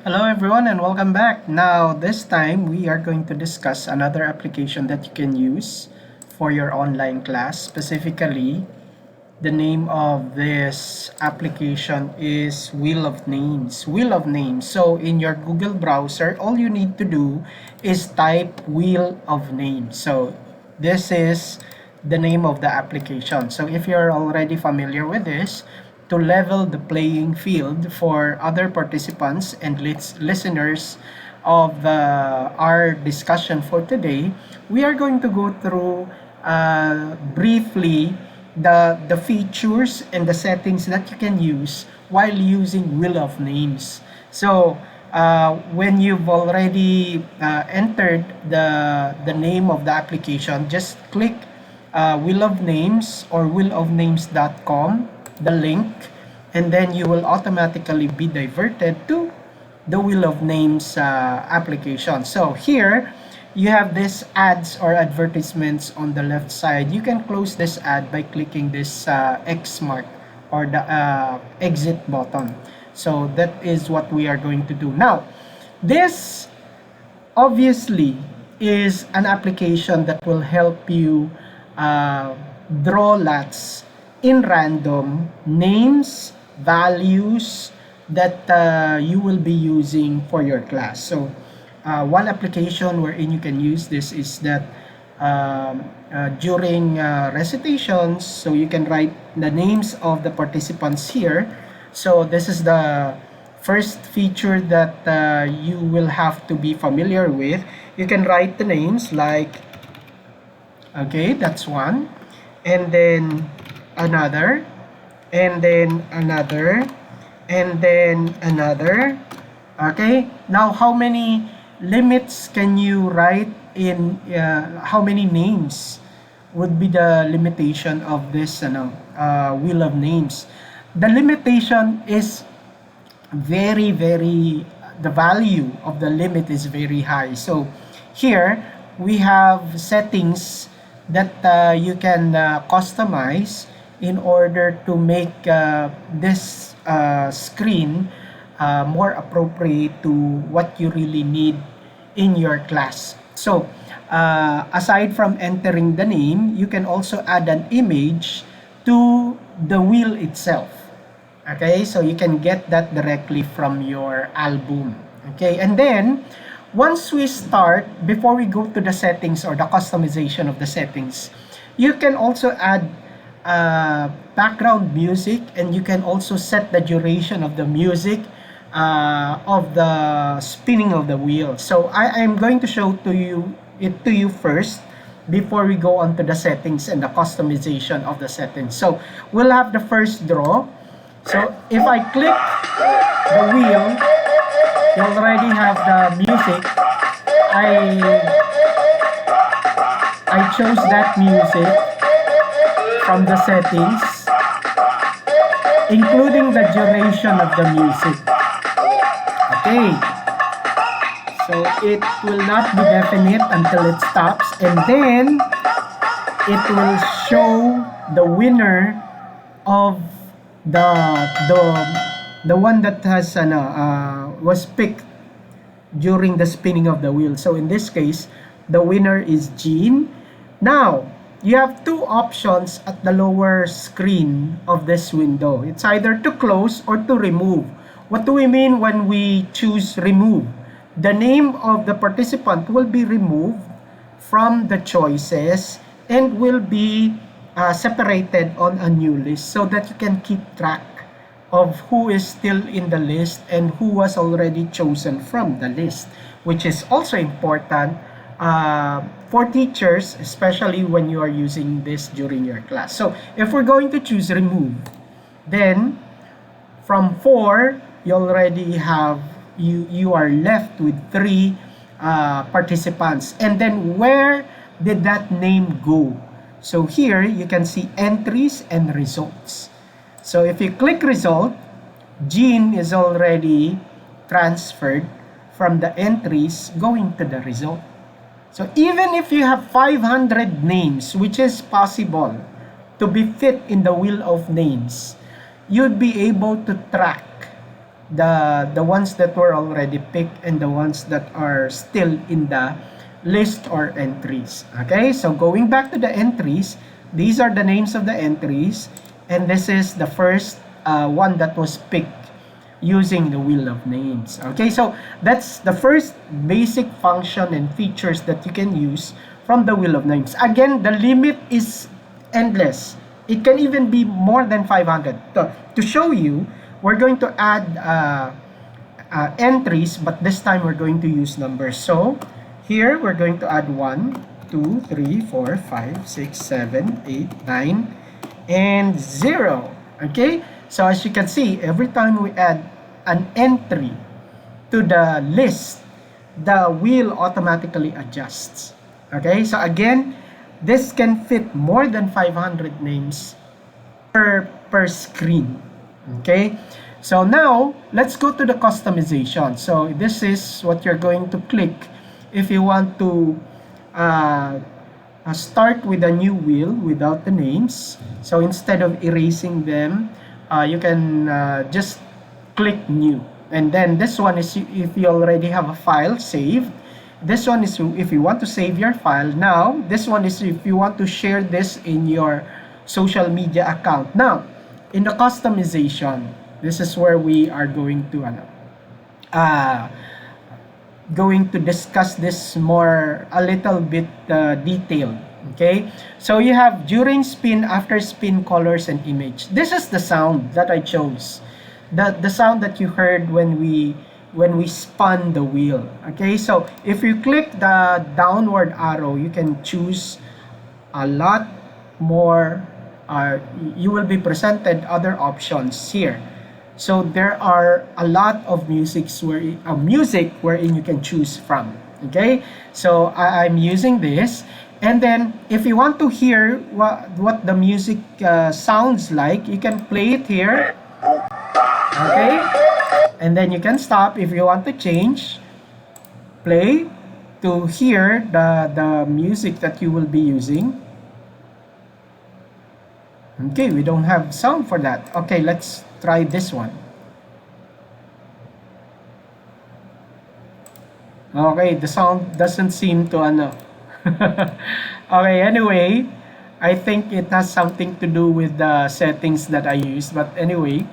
Hello everyone and welcome back. Now this time we are going to discuss another application that you can use for your online class. Specifically, the name of this application is Wheel of Names. Wheel of Names. So in your Google browser, all you need to do is type Wheel of Names. So this is the name of the application. So if you're already familiar with this, to level the playing field for other participants and listeners of our discussion for today, we are going to go through briefly the features and the settings that you can use while using Wheel of Names. So when you've already entered the name of the application, just click Wheel of Names or wheelofnames.com, the link, and then you will automatically be diverted to the Wheel of Names application. So here you have this ads or advertisements on the left side. You can close this ad by clicking this X mark or the exit button. So that is what we are going to do now. This obviously is an application that will help you draw lots in random names, values that you will be using for your class. So one application wherein you can use this is that during recitations, so you can write the names of the participants here. So this is the first feature that you will have to be familiar with. You can write the names like, okay, that's one, and then another, and then another, and then another. Okay, now how many limits can you write in, how many names would be the limitation of this wheel of names? The limitation is very, the value of the limit is very high. So here we have settings that you can customize in order to make this screen more appropriate to what you really need in your class. So aside from entering the name, you can also add an image to the wheel itself. Okay, so you can get that directly from your album. Okay, and then once we start, before we go to the settings or the customization of the settings, you can also add background music, and you can also set the duration of the music of the spinning of the wheel. So I am going to show to you first before we go on to the settings and the customization of the settings. So we'll have the first draw. So if I click the wheel, you already have the music. I chose that music from the settings, including the duration of the music. Okay, so it will not be definite until it stops, and then it will show the winner of the one that has was picked during the spinning of the wheel. So in this case, the winner is Jean. Now you have two options at the lower screen of this window. It's either to close or to remove. What do we mean when we choose remove? The name of the participant will be removed from the choices and will be separated on a new list so that you can keep track of who is still in the list and who was already chosen from the list, which is also important for teachers, especially when you are using this during your class. So if we're going to choose remove, then from 4, you already have, you are left with 3 participants. And then where did that name go? So here you can see entries and results. So if you click result, Jean is already transferred from the entries going to the result. So even if you have 500 names, which is possible to be fit in the wheel of names, you'd be able to track the ones that were already picked and the ones that are still in the list or entries. Okay, so going back to the entries, these are the names of the entries, and this is the first one that was picked using the wheel of names. Okay, so that's the first basic function and features that you can use from the wheel of names. Again, the limit is endless. It can even be more than 500. To show you, we're going to add entries, but this time we're going to use numbers. So here we're going to add 1, 2, 3, 4, 5, 6, 7, 8, 9, and 0. Okay, so as you can see, every time we add an entry to the list, the wheel automatically adjusts. Okay, so again, this can fit more than 500 names per screen. Okay, so now let's go to the customization. So this is what you're going to click if you want to start with a new wheel without the names. So instead of erasing them, you can just click new. And then this one is if you already have a file saved. This one is if you want to save your file. Now, this one is if you want to share this in your social media account. Now, in the customization, this is where we are going to discuss this more a little bit detailed. Okay, so you have during spin, after spin, colors, and image. This is the sound that I chose, the sound that you heard when we spun the wheel. Okay, so if you click the downward arrow, you can choose a lot more. You will be presented other options here. So there are a lot of music wherein you can choose from. Okay, so I'm using this, and then if you want to hear what the music sounds like, you can play it here. Okay, and then you can stop if you want to change. Play to hear the music that you will be using. Okay, we don't have sound for that. Okay, let's try this one. Okay, the sound doesn't seem to Okay, anyway, I think it has something to do with the settings that I use. But anyway,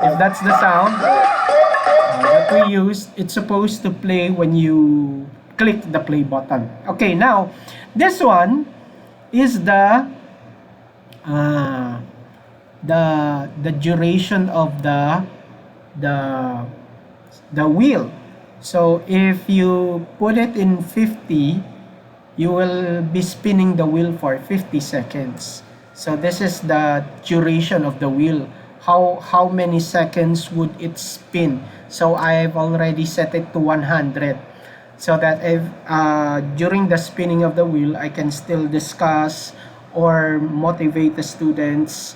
if that's the sound that we use, it's supposed to play when you click the play button. Okay, now this one is the duration of the wheel. So if you put it in 50, you will be spinning the wheel for 50 seconds. So this is the duration of the wheel. How many seconds would it spin? So I've already set it to 100, so that if during the spinning of the wheel, I can still discuss or motivate the students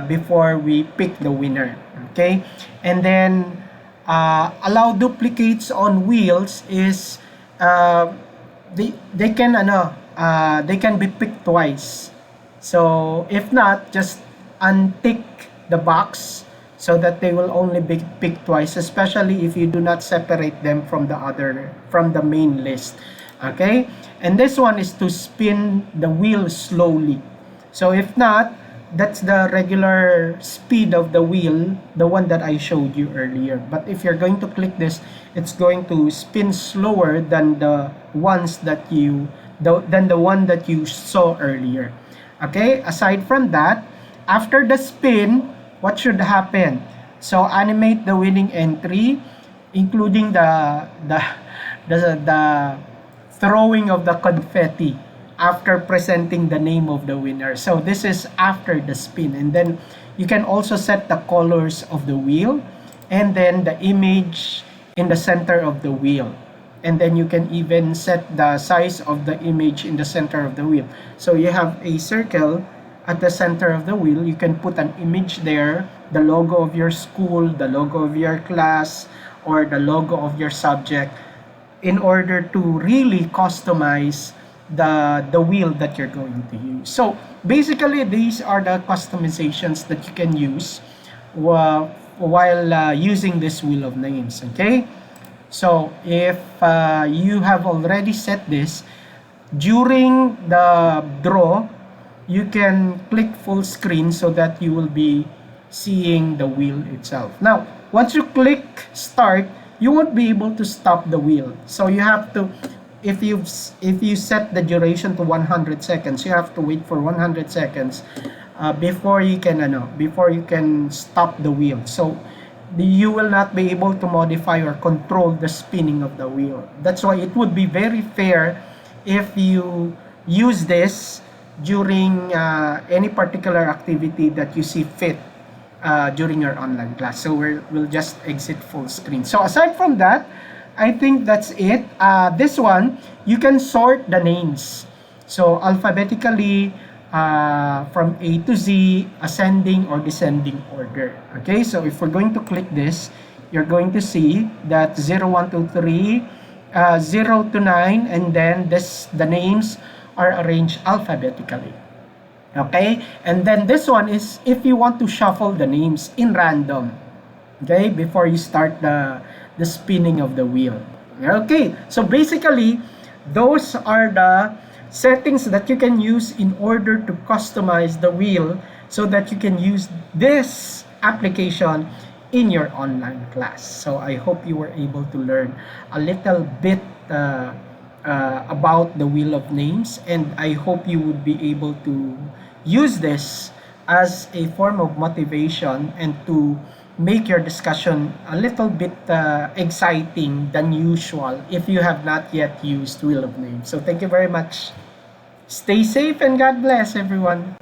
before we pick the winner. Okay, and then allow duplicates on wheels is they can be picked twice. So if not, just untick the box so that they will only be picked twice, especially if you do not separate them from the main list. Okay, and this one is to spin the wheel slowly. So if not, that's the regular speed of the wheel, the one that I showed you earlier. But if you're going to click this, it's going to spin slower than the one that you saw earlier. Okay, aside from that, after the spin, what should happen? So animate the winning entry, including the throwing of the confetti after presenting the name of the winner. So this is after the spin, and then you can also set the colors of the wheel and then the image in the center of the wheel, and then you can even set the size of the image in the center of the wheel. So you have a circle at the center of the wheel, you can put an image there, the logo of your school, the logo of your class, or the logo of your subject, in order to really customize the wheel that you're going to use. So basically, these are the customizations that you can use while using this wheel of names. Okay, so if you have already set this, during the draw you can click full screen so that you will be seeing the wheel itself. Now once you click start, you won't be able to stop the wheel, so you have to, if you set the duration to 100 seconds, you have to wait for 100 seconds before you can stop the wheel. So you will not be able to modify or control the spinning of the wheel. That's why it would be very fair if you use this during any particular activity that you see fit during your online class. So we'll just exit full screen. So aside from that, I think that's it. This one, you can sort the names. So alphabetically, from A to Z, ascending or descending order. Okay, so if we're going to click this, you're going to see that 0, 1, 2, 3, 0 to 9, and then the names are arranged alphabetically. Okay, and then this one is if you want to shuffle the names in random, okay, before you start the spinning of the wheel. Okay, so basically those are the settings that you can use in order to customize the wheel so that you can use this application in your online class. So I hope you were able to learn a little bit about the wheel of names, and I hope you would be able to use this as a form of motivation and to make your discussion a little bit exciting than usual if you have not yet used wheel of names. So thank you very much. Stay safe and God bless everyone.